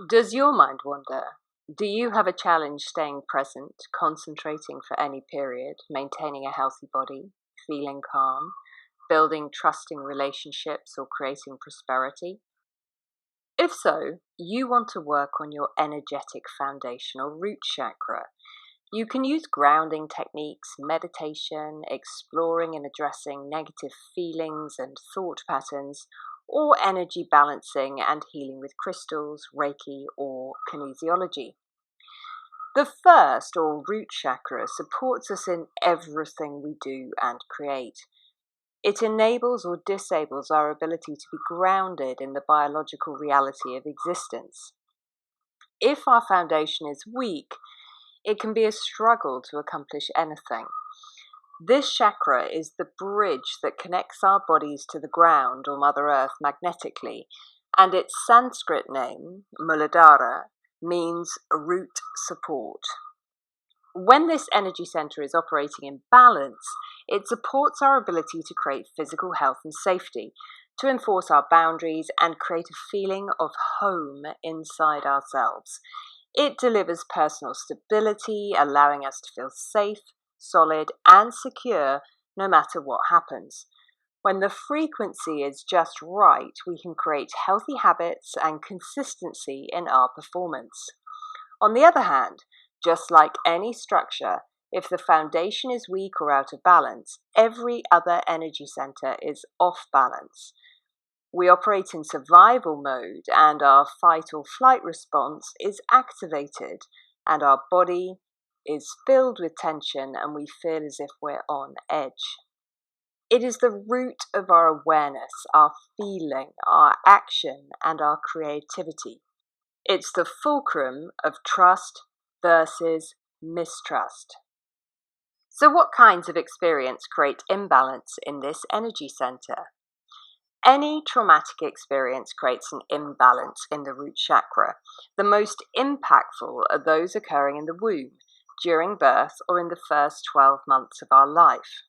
Does your mind wander? Do you have a challenge staying present, concentrating for any period, maintaining a healthy body, feeling calm, building trusting relationships, or creating prosperity? If so, you want to work on your energetic foundation or root chakra. You can use grounding techniques, meditation, exploring and addressing negative feelings and thought patterns, or energy balancing and healing with crystals, Reiki, or kinesiology. The first, or root chakra, supports us in everything we do and create. It enables or disables our ability to be grounded in the biological reality of existence. If our foundation is weak, it can be a struggle to accomplish anything. This chakra is the bridge that connects our bodies to the ground or Mother Earth magnetically, and its Sanskrit name, Muladhara, means root support. When this energy center is operating in balance, it supports our ability to create physical health and safety, to enforce our boundaries, and create a feeling of home inside ourselves. It delivers personal stability, allowing us to feel safe, solid, and secure no matter what happens. When the frequency is just right, we can create healthy habits and consistency in our performance. On the other hand, just like any structure, if the foundation is weak or out of balance, every other energy center is off balance. We operate in survival mode, and our fight or flight response is activated, and our body is filled with tension, and we feel as if we're on edge. It is the root of our awareness, our feeling, our action, and our creativity. It's the fulcrum of trust versus mistrust. So, what kinds of experience create imbalance in this energy center? Any traumatic experience creates an imbalance in the root chakra. The most impactful are those occurring in the womb, during birth, or in the first 12 months of our life.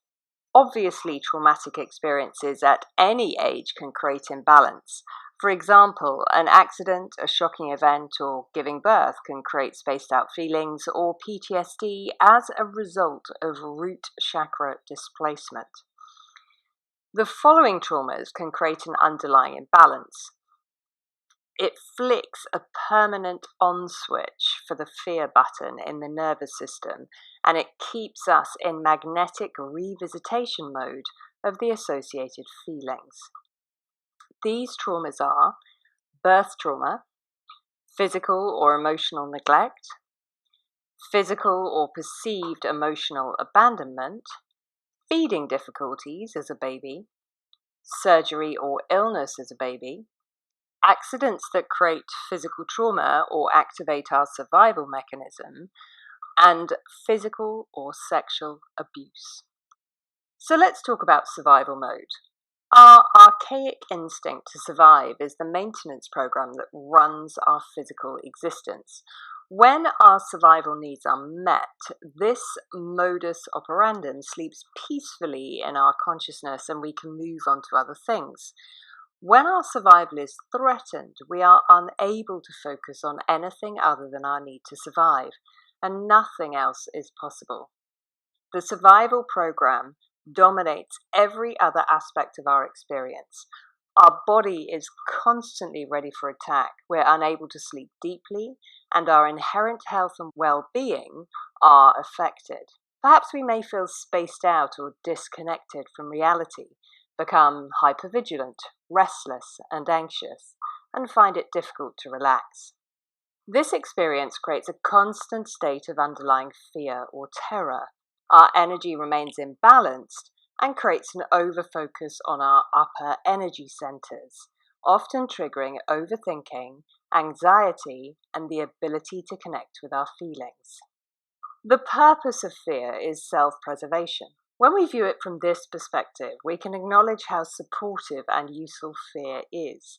Obviously, traumatic experiences at any age can create imbalance. For example, an accident, a shocking event, or giving birth can create spaced out feelings or PTSD as a result of root chakra displacement. The following traumas can create an underlying imbalance. It flicks a permanent on switch for the fear button in the nervous system, and it keeps us in magnetic revisitation mode of the associated feelings. These traumas are birth trauma, physical or emotional neglect, physical or perceived emotional abandonment, feeding difficulties as a baby, surgery or illness as a baby, accidents that create physical trauma or activate our survival mechanism, and physical or sexual abuse. So let's talk about survival mode. Our archaic instinct to survive is the maintenance program that runs our physical existence. When our survival needs are met, this modus operandi sleeps peacefully in our consciousness, and we can move on to other things. When our survival is threatened, we are unable to focus on anything other than our need to survive, and nothing else is possible. The survival program dominates every other aspect of our experience. Our body is constantly ready for attack. We're unable to sleep deeply, and our inherent health and well-being are affected. Perhaps we may feel spaced out or disconnected from reality, become hypervigilant, restless, and anxious, and find it difficult to relax. This experience creates a constant state of underlying fear or terror. Our energy remains imbalanced and creates an overfocus on our upper energy centers, often triggering overthinking, anxiety, and the ability to connect with our feelings. The purpose of fear is self-preservation. When we view it from this perspective, we can acknowledge how supportive and useful fear is.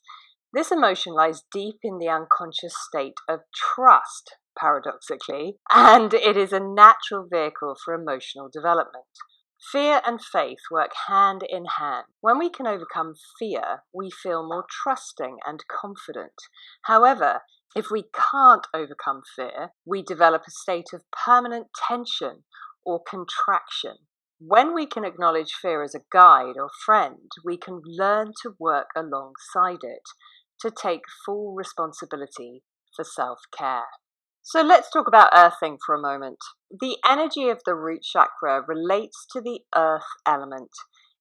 This emotion lies deep in the unconscious state of trust, paradoxically, and it is a natural vehicle for emotional development. Fear and faith work hand in hand. When we can overcome fear, we feel more trusting and confident. However, If we can't overcome fear, we develop a state of permanent tension or contraction. When we can acknowledge fear as a guide or friend, we can learn to work alongside it, to take full responsibility for self-care. So let's talk about earthing for a moment. The energy of the root chakra relates to the earth element.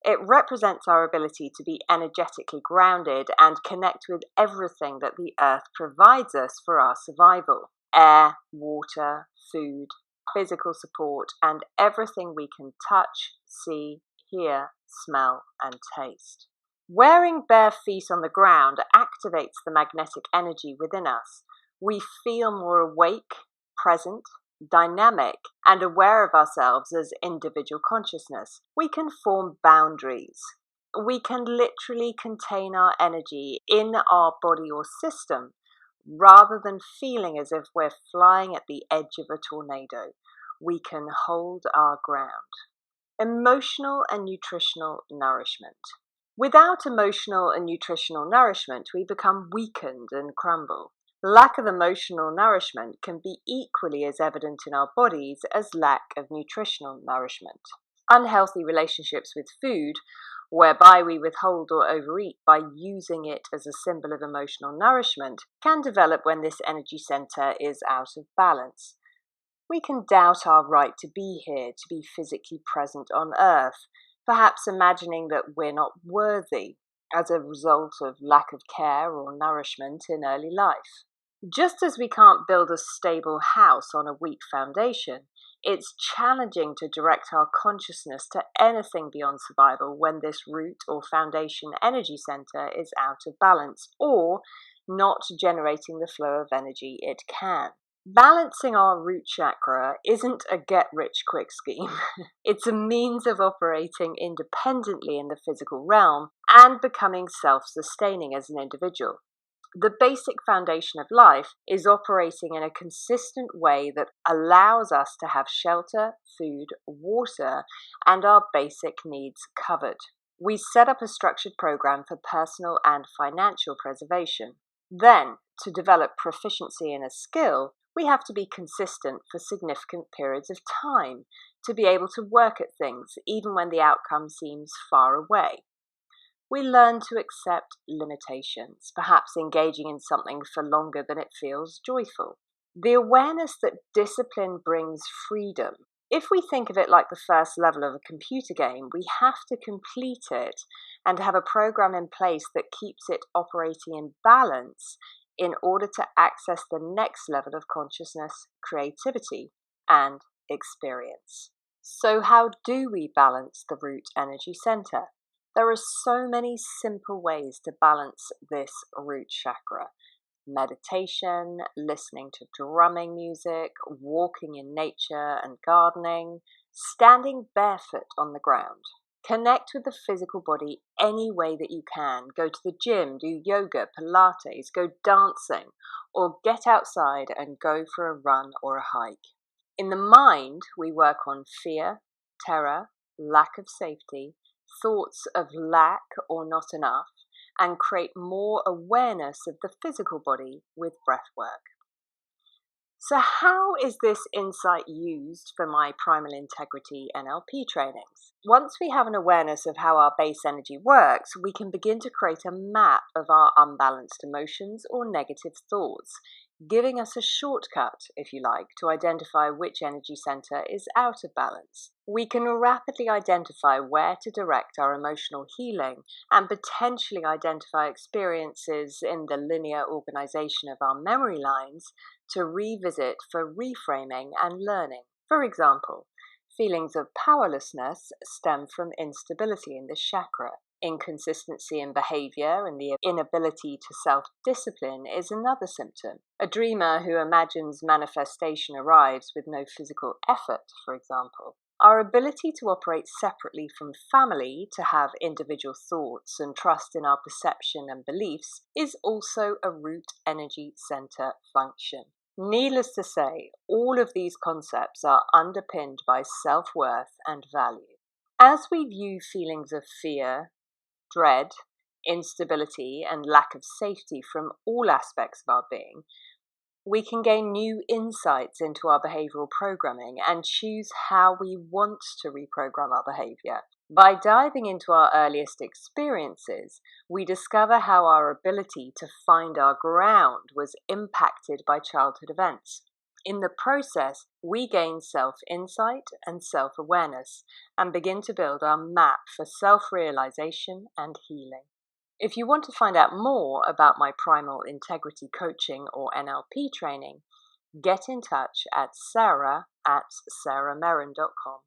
It represents our ability to be energetically grounded and connect with everything that the earth provides us for our survival. Air, water, food, physical support, and everything we can touch, see, hear, smell, and taste. Wearing bare feet on the ground activates the magnetic energy within us. We feel more awake, present, dynamic, and aware of ourselves as individual consciousness. We can form boundaries. We can literally contain our energy in our body or system rather than feeling as if we're flying at the edge of a tornado. We can hold our ground. Emotional and nutritional nourishment. Without emotional and nutritional nourishment, we become weakened and crumble. Lack of emotional nourishment can be equally as evident in our bodies as lack of nutritional nourishment. Unhealthy relationships with food, whereby we withhold or overeat by using it as a symbol of emotional nourishment, can develop when this energy center is out of balance. We can doubt our right to be here, to be physically present on Earth, perhaps imagining that we're not worthy as a result of lack of care or nourishment in early life. Just as we can't build a stable house on a weak foundation, it's challenging to direct our consciousness to anything beyond survival when this root or foundation energy center is out of balance or not generating the flow of energy it can. Balancing our root chakra isn't a get-rich-quick scheme. It's a means of operating independently in the physical realm and becoming self-sustaining as an individual. The basic foundation of life is operating in a consistent way that allows us to have shelter, food, water, and our basic needs covered. We set up a structured program for personal and financial preservation. Then, to develop proficiency in a skill, we have to be consistent for significant periods of time to be able to work at things even when the outcome seems far away. We learn to accept limitations, perhaps engaging in something for longer than it feels joyful. The awareness that discipline brings freedom. If we think of it like the first level of a computer game, we have to complete it and have a program in place that keeps it operating in balance in order to access the next level of consciousness, creativity, and experience. So how do we balance the root energy center? There are so many simple ways to balance this root chakra. Meditation, listening to drumming music, walking in nature and gardening, standing barefoot on the ground. Connect with the physical body any way that you can. Go to the gym, do yoga, Pilates, go dancing, or get outside and go for a run or a hike. In the mind, we work on fear, terror, lack of safety, thoughts of lack or not enough, and create more awareness of the physical body with breath work. So how is this insight used for my primal integrity NLP trainings? Once we have an awareness of how our base energy works, we can begin to create a map of our unbalanced emotions or negative thoughts, giving us a shortcut, if you like, to identify which energy center is out of balance. We can rapidly identify where to direct our emotional healing and potentially identify experiences in the linear organization of our memory lines to revisit for reframing and learning. For example, feelings of powerlessness stem from instability in this chakra. Inconsistency in behavior and the inability to self-discipline is another symptom. A dreamer who imagines manifestation arrives with no physical effort, for example. Our ability to operate separately from family, to have individual thoughts and trust in our perception and beliefs, is also a root energy center function. Needless to say, all of these concepts are underpinned by self-worth and value. As we view feelings of fear, dread, instability, and lack of safety from all aspects of our being, We can gain new insights into our behavioral programming and choose how we want to reprogram our behavior. By diving into our earliest experiences, we discover how our ability to find our ground was impacted by childhood events. In the process, we gain self-insight and self-awareness and begin to build our map for self-realization and healing. If you want to find out more about my primal integrity coaching or NLP training, get in touch at sarah@sarahmerrin.com.